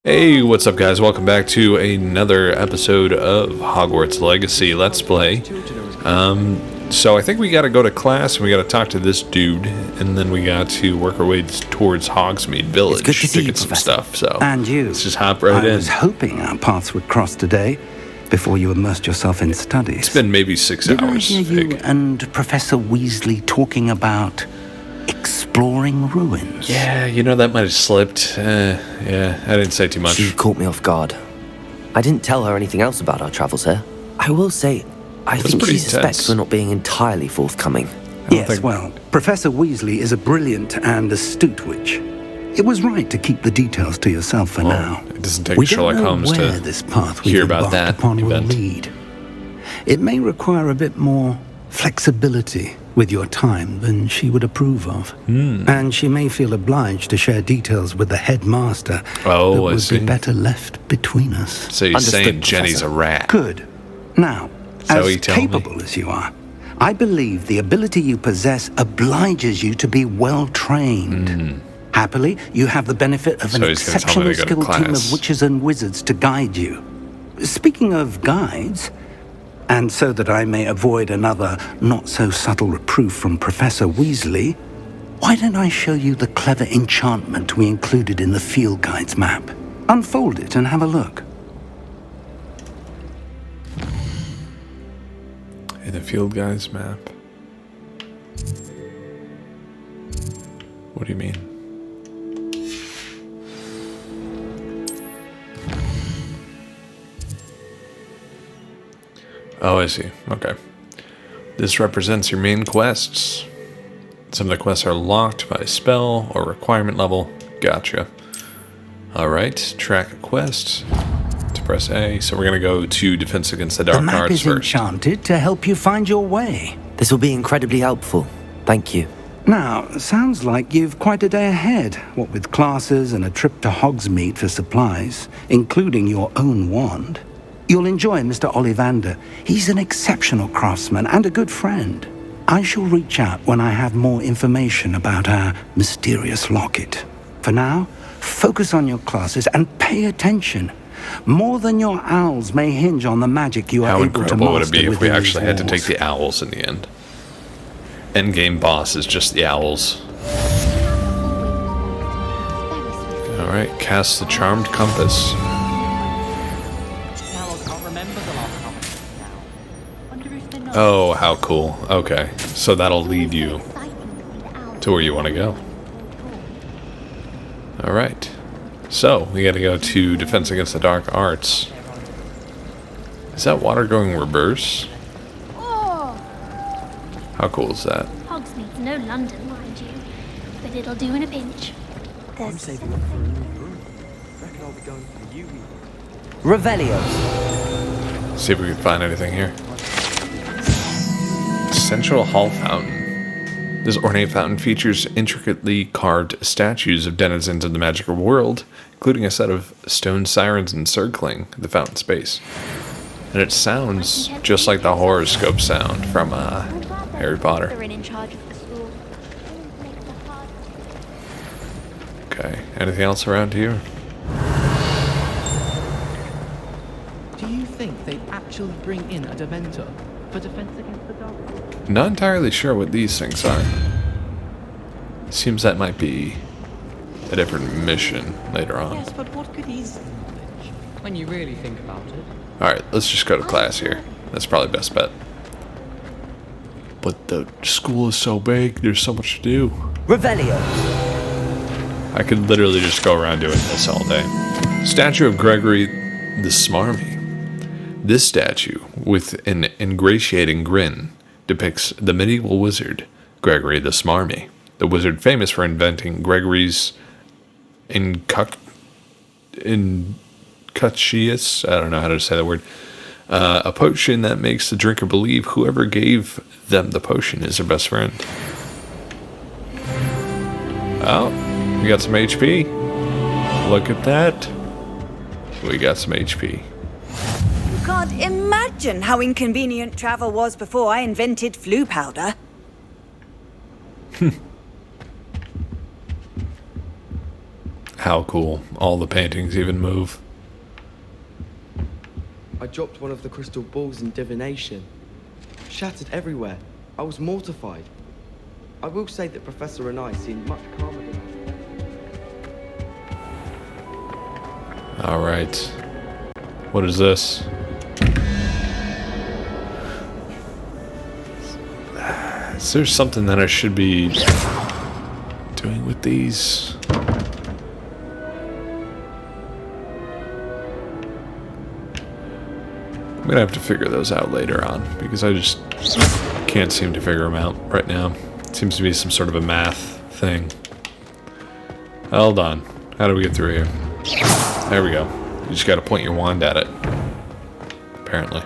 Hey, what's up guys? Welcome back to another episode of Hogwarts Legacy Let's Play. So I think we gotta go to class and we gotta talk to this dude, and then we got to work our way towards Hogsmeade Village to see you, get some Professor. stuff. So And you. let's just hop right in. I was hoping our paths would cross today before you immersed yourself in studies. It's been maybe 6 Did I hours. hear you and Professor Weasley talking about exploring ruins? Yeah, you know, that might have slipped. Yeah, I didn't say too much. She caught me off guard. I didn't tell her anything else about our travels here. I will say, I think pretty she suspects intense. we're not being entirely forthcoming. Yes, well, Professor Weasley is a brilliant and astute witch. It was right to keep the details to yourself for now. It doesn't take We Sherlock don't know Holmes where to this path we've hear about embarked that upon will event. lead. It may require a bit more flexibility with your time than she would approve of. And she may feel obliged to share details with the headmaster Oh, that I would see. be better left between us. So you're Understood, saying Jenny's Professor. a rat? Good. Now, So you as tell me. capable as you are, I believe the ability you possess obliges you to be well trained. Happily, you have the benefit of So an he's gonna tell me exceptional to go to skilled team class. of witches and wizards to guide you. Speaking of guides, and so that I may avoid another not-so-subtle reproof from Professor Weasley, why don't I show you the clever enchantment we included in the field guide's map? Unfold it and have a look. In the field guy's map. What do you mean? Oh, I see. Okay. This represents your main quests. Some of the quests are locked by spell or requirement level. Gotcha. Alright, track a quest. To press A. So we're going to go to Defense Against the The Dark map Arts is first. enchanted to help you find your way. This will be incredibly helpful. Thank you. Now, sounds like you've quite a day ahead, what with classes and a trip to Hogsmeade for supplies, including your own wand. You'll enjoy Mr. Ollivander. He's an exceptional craftsman and a good friend. I shall reach out when I have more information about our mysterious locket. For now, focus on your classes and pay attention. More than your owls may hinge on the magic you are How able to incredible would it master be if we within actually had to these take the owls in the end? Endgame boss is just the owls. Alright, cast the Charmed Compass. Oh, how cool. Okay, so that'll lead you to where you want to go. Alright, so we gotta go to Defense Against the Dark Arts. Is that water going reverse? Oh, How cool is that? Hogsmeade's no London, mind you, but it'll do in a pinch. There's Revelio. See if we can find anything here. Central Hall Fountain. This ornate fountain features intricately carved statues of denizens of the magical world, including a set of stone sirens encircling the fountain space. And it sounds just like the horoscope sound from Harry Potter. They're in charge of the school. Okay, anything else around here? Do you think they'd actually bring in a Dementor for defense against the dark? Not entirely sure what these things are. Seems that might be a different mission later on. Yes, but what could easily knowledge when you really think about it? Alright, let's just go to class here. That's probably best bet. But the school is so big, there's so much to do. Revelio. I could literally just go around doing this all day. Statue of Gregory the Smarmy. This statue, with an ingratiating grin, depicts the medieval wizard, Gregory the Smarmy. The wizard famous for inventing Gregory's Incutius, I don't know how to say that word, a potion that makes the drinker believe whoever gave them the potion is their best friend. Oh, we got some HP. Look at that. We got some HP. You can't imagine how inconvenient travel was before I invented flu powder. How cool. All the paintings even move. I dropped one of the crystal balls in divination. Shattered everywhere. I was mortified. I will say that Professor and I seemed much calmer than Alright. What is this? Is there something that I should be doing with these? I'm gonna have to figure those out later on because I just can't seem to figure them out right now. It seems to be some sort of a math thing. Hold on. How do we get through here? There we go. You just gotta point your wand at it. Apparently.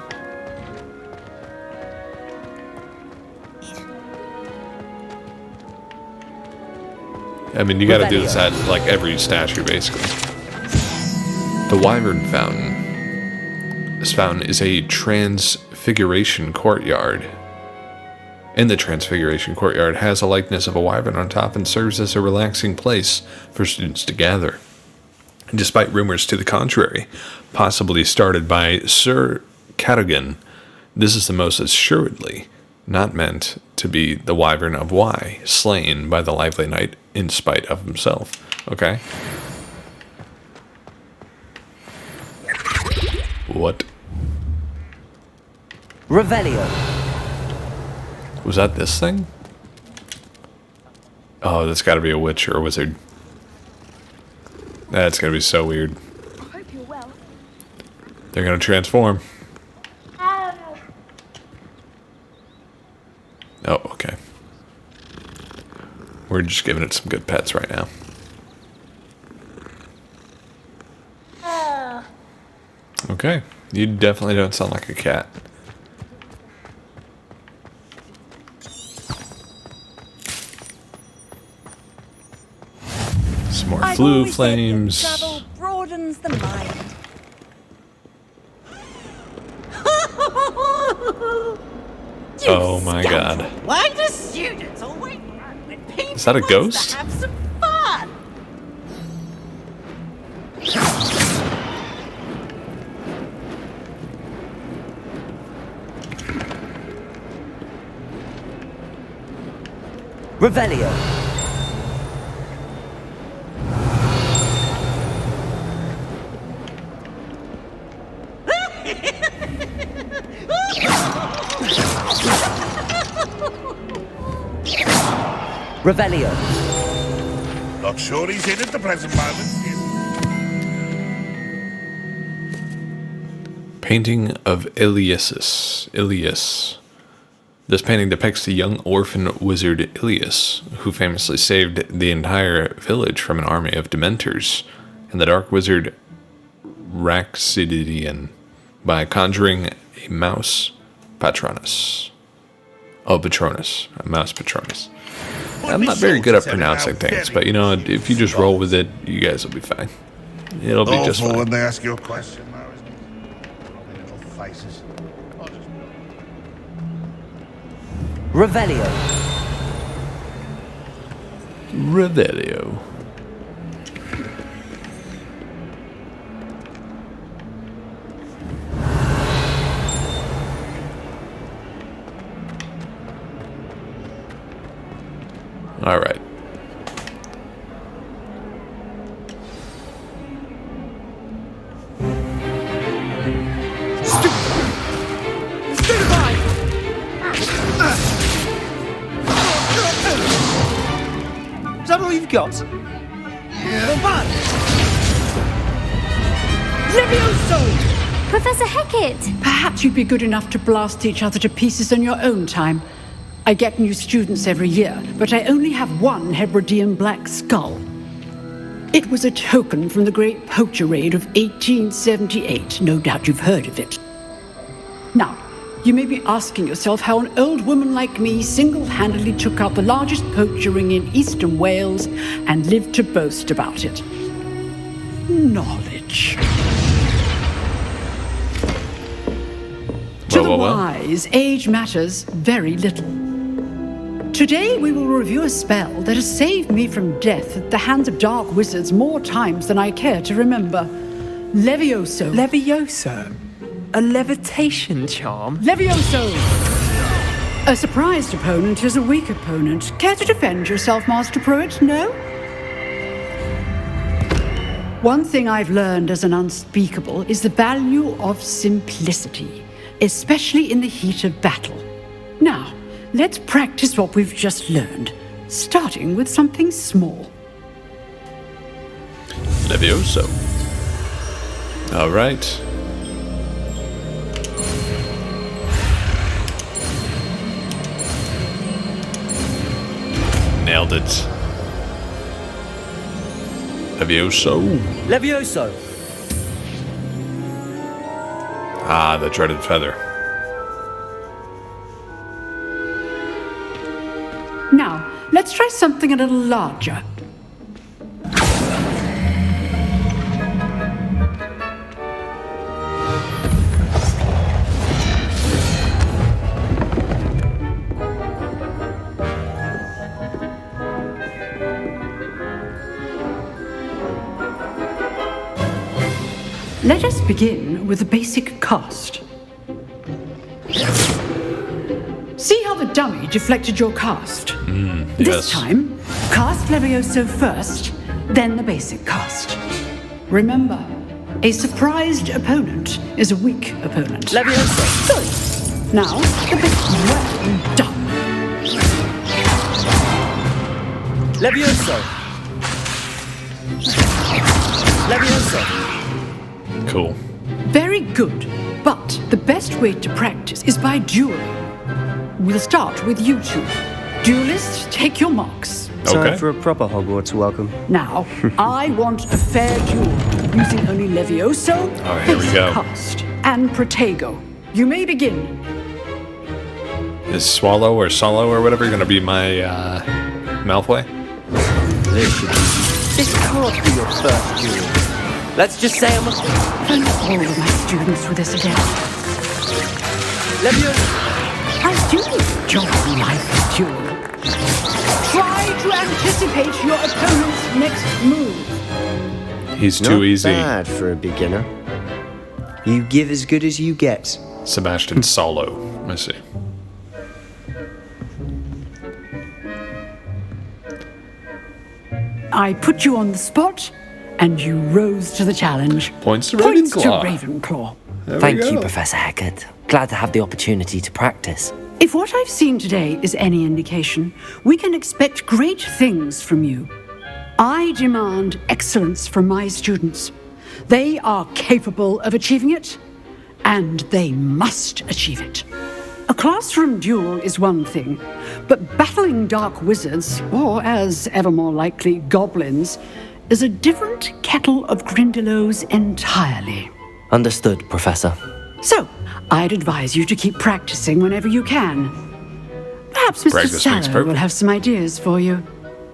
I mean, you gotta do this at, like, every statue, basically. The Wyvern Fountain. This fountain is a transfiguration courtyard. In the Transfiguration Courtyard has a likeness of a wyvern on top and serves as a relaxing place for students to gather. And despite rumors to the contrary, possibly started by Sir Cadogan, this is the most assuredly not meant to be the wyvern of Wye, slain by the lively knight in spite of himself. Okay? What? Revelio. Was that this thing? Oh, that's gotta be a witch or a wizard. That's gonna be so weird. I hope you're well. They're gonna transform. Oh, okay. We're just giving it some good pets right now. Okay. You definitely don't sound like a cat. Some more I've flue always said that flames. travel broadens the mind. Oh my god. Why do students always run when people Is that a want ghost? to have some fun? Revelio. Revelio. Not sure he's in at the present moment. Painting of Ilias. This painting depicts the young orphan wizard Ilias, who famously saved the entire village from an army of Dementors, and the dark wizard Raxidian by conjuring a mouse Patronus. Oh, Patronus. A mouse Patronus. I'm not very good at pronouncing things, but you know, if you just roll with it, you guys will be fine. It'll be just Awful fine. when they ask you a question, though, isn't it? Lovely little faces. Revelio. Revelio. All right. Is that all you've got? Levioso! Professor Hecat! Perhaps you'd be good enough to blast each other to pieces in your own time. I get new students every year, but I only have one Hebridean black skull. It was a token from the Great Poacher Raid of 1878. No doubt you've heard of it. Now, you may be asking yourself how an old woman like me single-handedly took out the largest poacher ring in eastern Wales and lived to boast about it. Knowledge. To the wise, age matters very little. Today we will review a spell that has saved me from death at the hands of dark wizards more times than I care to remember. Levioso. Levioso? A levitation charm? Levioso! A surprised opponent is a weak opponent. Care to defend yourself, Master Pruitt? No? One thing I've learned as an unspeakable is the value of simplicity, especially in the heat of battle. Now, let's practice what we've just learned, starting with something small. Levioso. All right. Nailed it. Levioso. Levioso! Ah, the dreaded feather. Now, let's try something a little larger. Let us begin with the basic cast. See how the dummy deflected your cast? Yes. This time, cast Levioso first, then the basic cast. Remember, a surprised opponent is a weak opponent. Levioso! Good. Now, the basic. Well done. Levioso! Levioso! Cool. Very good. But the best way to practice is by dueling. We'll start with you two. Duelists, take your marks. Okay. Time for a proper Hogwarts welcome. Now, I want a fair duel, using only Levioso, Oh, here we go. cast, and Protego. You may begin. Is Swallow or Solo or whatever going to be my Malfoy? This can't be your first duel. Let's just say I'm a... Thank all of my students for this again. Levioso! My students enjoy life of duel. Try to anticipate your opponent's next move. He's too Not easy. bad for a beginner. You give as good as you get. Sebastian Solo. I see. I put you on the spot, and you rose to the challenge. Points to Points to Ravenclaw. Ravenclaw. There we Thank go. you, Professor Hecat. Glad to have the opportunity to practice. If what I've seen today is any indication, we can expect great things from you. I demand excellence from my students. They are capable of achieving it, and they must achieve it. A classroom duel is one thing, but battling dark wizards, or as ever more likely, goblins, is a different kettle of Grindylows entirely. Understood, Professor. So, I'd advise you to keep practicing whenever you can. Perhaps Mr. Practice makes Sallow will perfect. have some ideas for you.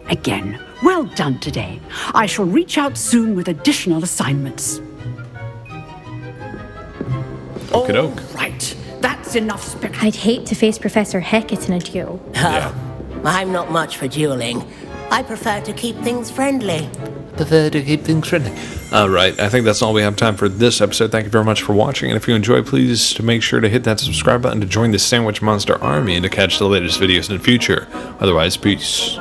Again, well done today. I shall reach out soon with additional assignments. Okie-doke. Right, that's enough spectacle. I'd hate to face Professor Hecat in a duel. Yeah. I'm not much for dueling. I prefer to keep things friendly. All right, I think that's all we have time for this episode. Thank you very much for watching, and if you enjoyed, please to make sure to hit that subscribe button to join the Sandwich Monster Army and to catch the latest videos in the future. Otherwise, peace.